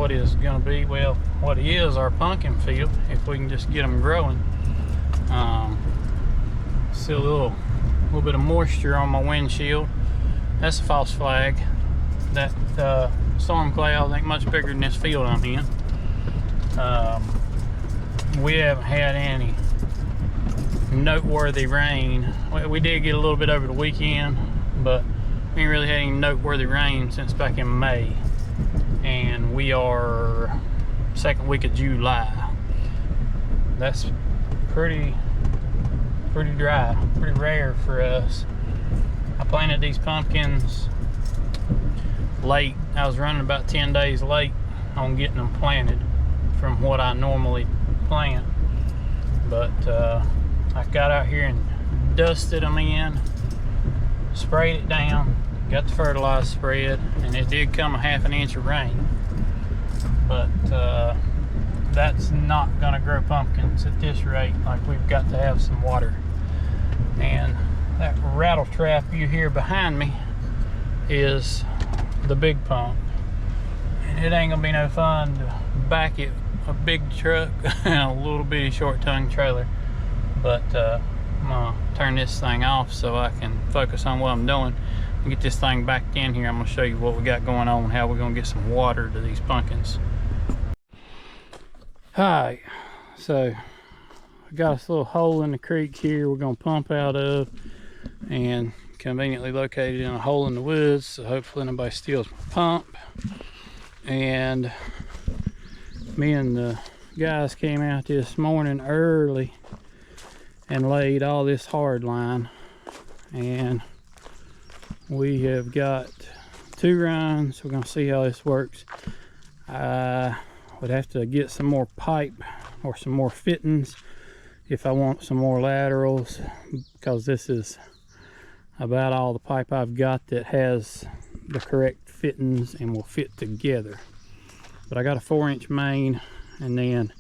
what is going to be, well, what is our pumpkin field, if we can just get them growing. See a little bit of moisture on my windshield. That's a false flag. That storm cloud ain't much bigger than this field I'm in. We haven't had any noteworthy rain. We did get a little bit over the weekend, but we ain't really had any noteworthy rain since back in May. And we are second week of July. That's pretty dry, pretty rare for us. I planted these pumpkins late. I was running about 10 days late on getting them planted from what I normally plant. But I got out here and dusted them in, sprayed it down, got the fertilizer spread, and it did come a ½ inch of rain. But that's not gonna grow pumpkins at this rate. Like, we've got to have some water. And that rattle trap you hear behind me is the big pump. And it ain't gonna be no fun to back it, a big truck and a little bitty short tongue trailer. But I'm gonna turn this thing off so I can focus on what I'm doing and get this thing back in here. I'm gonna show you what we got going on, how we're gonna get some water to these pumpkins. Alright, so we got this little hole in the creek here we're gonna pump out of, and conveniently located in a hole in the woods, so hopefully nobody steals my pump. And me and the guys came out this morning early and laid all this hard line, and we have got 2 runs. We're gonna see how this works. I would have to get some more pipe or some more fittings if I want some more laterals, because this is about all the pipe I've got that has the correct fittings and will fit together. But I got a 4-inch main, and then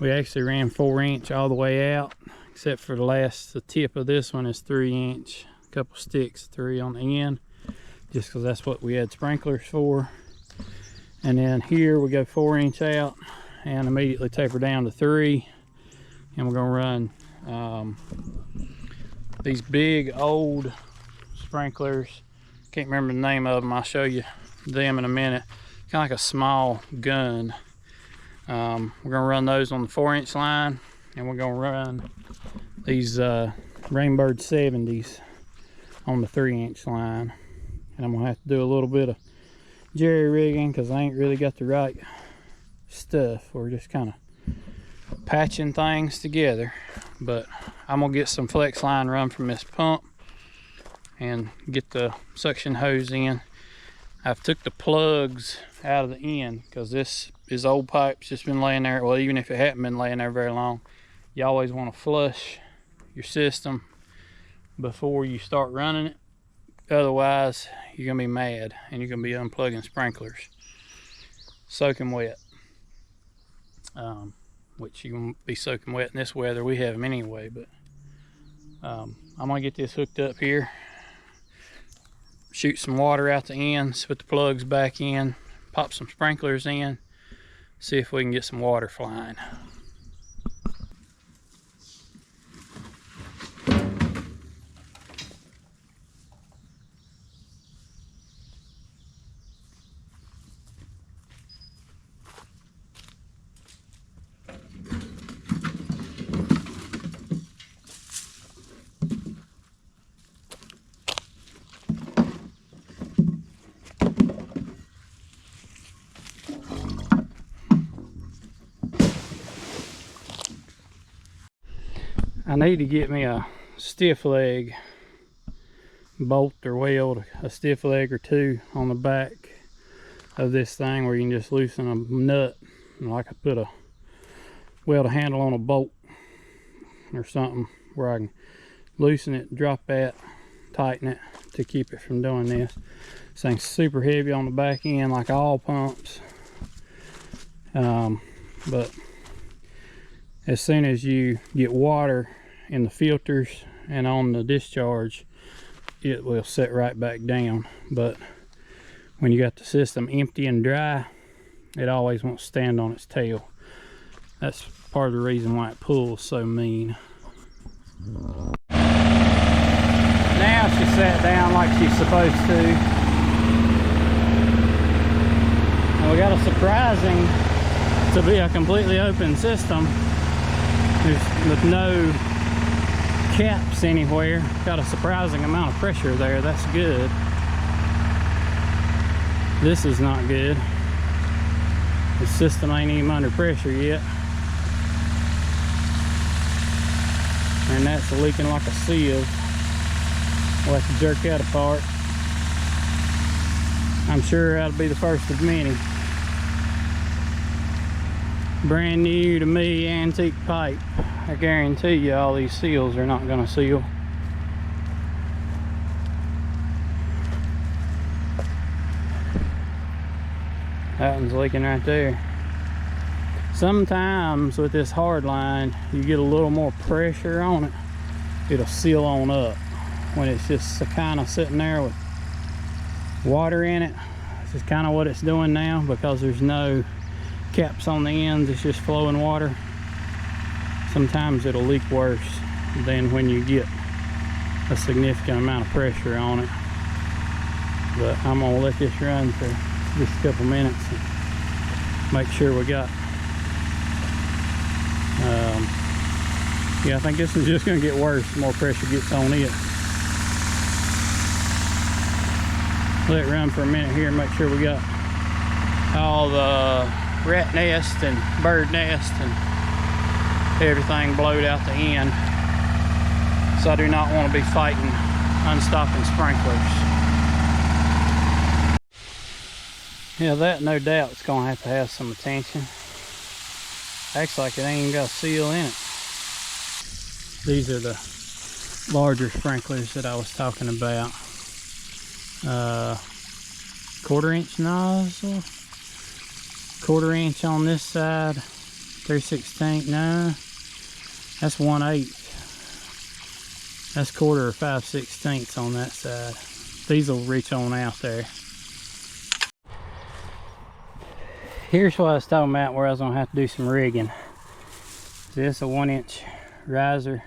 we actually ran 4-inch all the way out, except for the tip of this one is 3-inch, a couple sticks, 3 on the end, just because that's what we had sprinklers for. And then here we go 4-inch out and immediately taper down to 3, and we're gonna run these big old sprinklers. Can't remember the name of them. I'll show you them in a minute. Kind of like a small gun. We're gonna run those on the 4-inch line, and we're gonna run these Rainbird 70s on the 3-inch line. And I'm gonna have to do a little bit of jerry rigging because I ain't really got the right stuff. We're just kind of patching things together. But I'm gonna get some flex line run from this pump and get the suction hose in. I've took the plugs out of the end because this is old pipes just been laying there. Well, even if it hadn't been laying there very long, you always want to flush your system before you start running it. Otherwise, you're gonna be mad and you're gonna be unplugging sprinklers soaking wet. Which you're gonna be soaking wet in this weather. We have them anyway, but I'm gonna get this hooked up here, shoot some water out the ends, put the plugs back in, pop some sprinklers in, see if we can get some water flying. I need to get me a stiff leg bolt or weld, a stiff leg or 2 on the back of this thing where you can just loosen a nut, like I put a weld a handle on a bolt or something, where I can loosen it, drop that, tighten it to keep it from doing this. This thing's super heavy on the back end like all pumps, but as soon as you get water in the filters and on the discharge, it will set right back down. But when you got the system empty and dry, It always wants to stand on its tail. That's part of the reason why it pulls so mean. Now she sat down like she's supposed to. And we got a surprising to be a completely open system. With no caps anywhere. Got a surprising amount of pressure there. That's good. This is not good. The system ain't even under pressure yet. And that's leaking like a sieve. We'll have to jerk that apart. I'm sure that'll be the first of many. Brand new to me antique pipe. I guarantee you all these seals are not going to seal. That one's leaking right there. Sometimes with this hard line, you get a little more pressure on it, it'll seal on up. When it's just kind of sitting there with water in it, this is kind of what it's doing now, because there's no caps on the ends, it's just flowing water. Sometimes it'll leak worse than when you get a significant amount of pressure on it. But I'm gonna let this run for just a couple minutes and make sure we got yeah, I think this is just gonna get worse the more pressure gets on it. Let it run for a minute here and make sure we got all the rat nest and bird nest and everything blowed out the end. So I do not want to be fighting unstopping sprinklers. Yeah, that no doubt is going to have some attention. Acts like it ain't even got a seal in it. These are the larger sprinklers that I was talking about. 1/4 inch nozzle, 1/4 inch on this side, 3/16, no, that's 1/8. That's 1/4 or 5/16 on that side. These will reach on out there. Here's what I was talking about where I was gonna have to do some rigging. This is a 1-inch riser,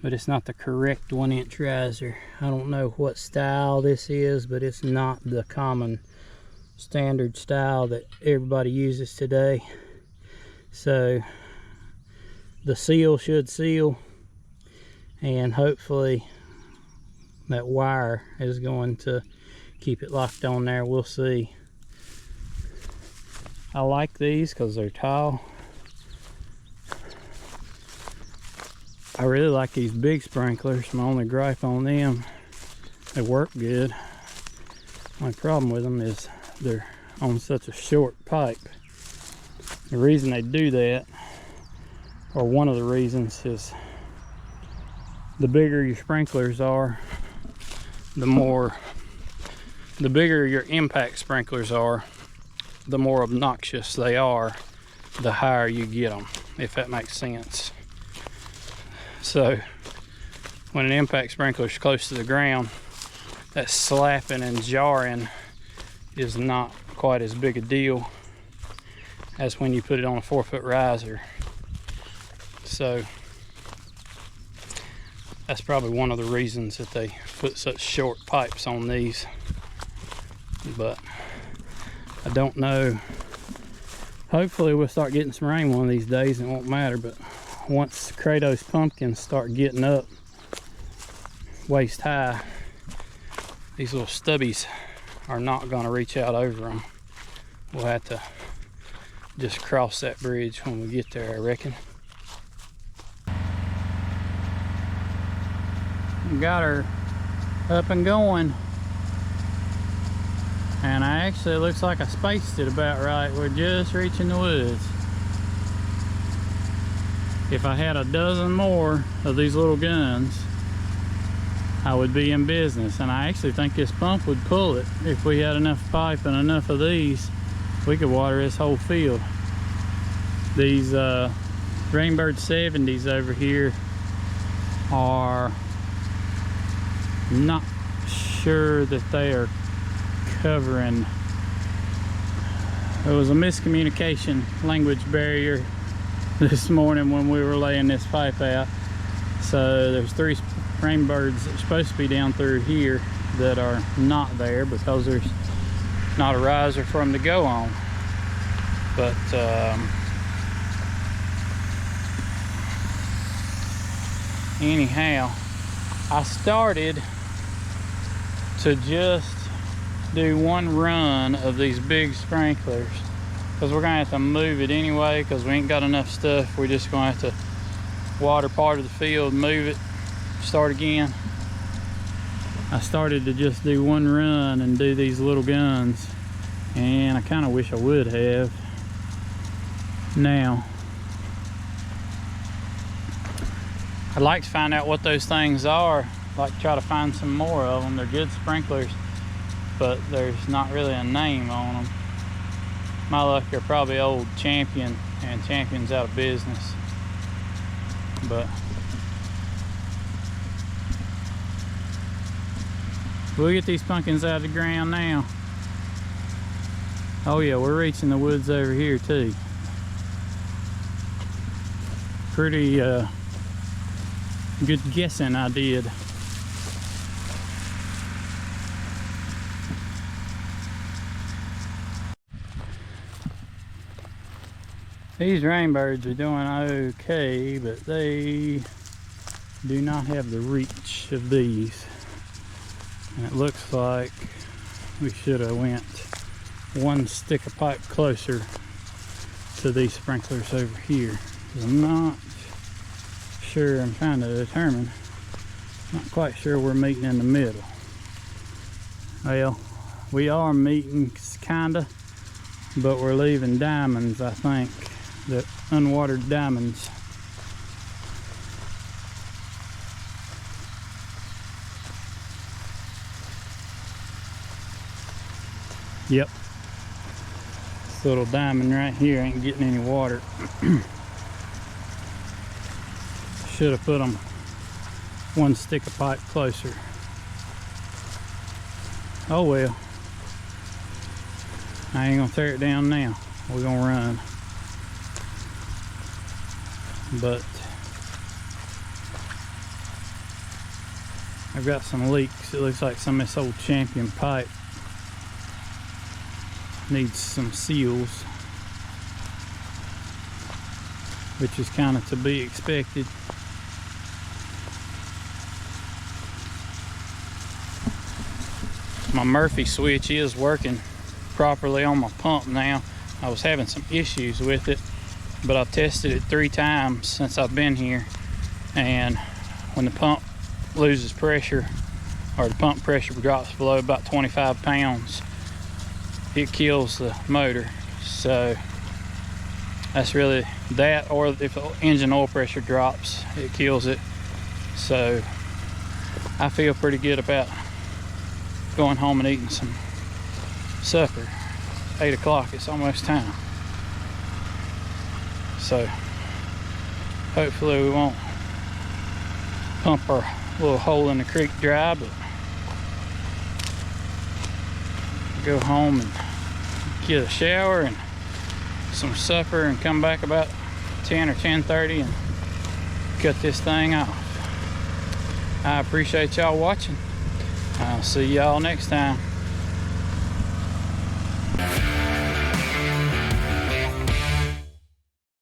but it's not the correct 1-inch riser. I don't know what style this is, but it's not the common standard style that everybody uses today. So the seal should seal, and hopefully that wire is going to keep it locked on there. We'll see. I like these because they're tall. I really like these big sprinklers. My only gripe on them, they work good. My problem with them is they're on such a short pipe. The reason they do that, or one of the reasons, is the bigger your sprinklers are, the bigger your impact sprinklers are, the more obnoxious they are, the higher you get them, if that makes sense. So when an impact sprinkler is close to the ground, that slapping and jarring is not quite as big a deal as when you put it on a 4-foot riser. So that's probably one of the reasons that they put such short pipes on these. But I don't know. Hopefully we'll start getting some rain one of these days and it won't matter, but once Kratos pumpkins start getting up waist high, these little stubbies are not going to reach out over them. We'll have to just cross that bridge when we get there, I reckon. Got her up and going. And it looks like I spaced it about right. We're just reaching the woods. If I had a dozen more of these little guns, I would be in business. And I actually think this pump would pull it. If we had enough pipe and enough of these, we could water this whole field. These Rainbird 70s over here are not sure that they are covering There was a miscommunication language barrier this morning when we were laying this pipe out. So there's 3 rainbirds that are supposed to be down through here that are not there because there's not a riser for them to go on. But anyhow, I started to just do one run of these big sprinklers because we're gonna have to move it anyway because we ain't got enough stuff. We're just gonna have to water part of the field, move it, start again. I started to just do one run and do these little guns, and I kind of wish I would have. Now I'd like to find out what those things are. I'd like to try to find some more of them. They're good sprinklers, but there's not really a name on them. My luck, they're probably old Champion, and Champion's out of business. But we'll get these pumpkins out of the ground now. Oh yeah, we're reaching the woods over here too. Pretty good guessing I did. These rainbirds are doing okay, but they do not have the reach of these. And it looks like we should have went one stick of pipe closer to these sprinklers over here. I'm not sure, I'm trying to determine, not quite sure we're meeting in the middle. Well, we are meeting kinda, but we're leaving diamonds, I think. The unwatered diamonds. Yep. This little diamond right here ain't getting any water. Should have put them one stick of pipe closer. Oh well. I ain't gonna tear it down now. We're gonna run. But I've got some leaks. It looks like some of this old Champion pipe needs some seals, which is kind of to be expected. My Murphy switch is working properly on my pump now. I was having some issues with it, but I've tested it 3 times since I've been here, and when the pump loses pressure, or the pump pressure drops below about 25 pounds, it kills the motor. So that's really that, or if the engine oil pressure drops, it kills it. So I feel pretty good about going home and eating some supper. 8 o'clock, it's almost time. So hopefully we won't pump our little hole in the creek dry, but go home and get a shower and some supper and come back about 10 or 10:30 and cut this thing off. I appreciate y'all watching. I'll see y'all next time.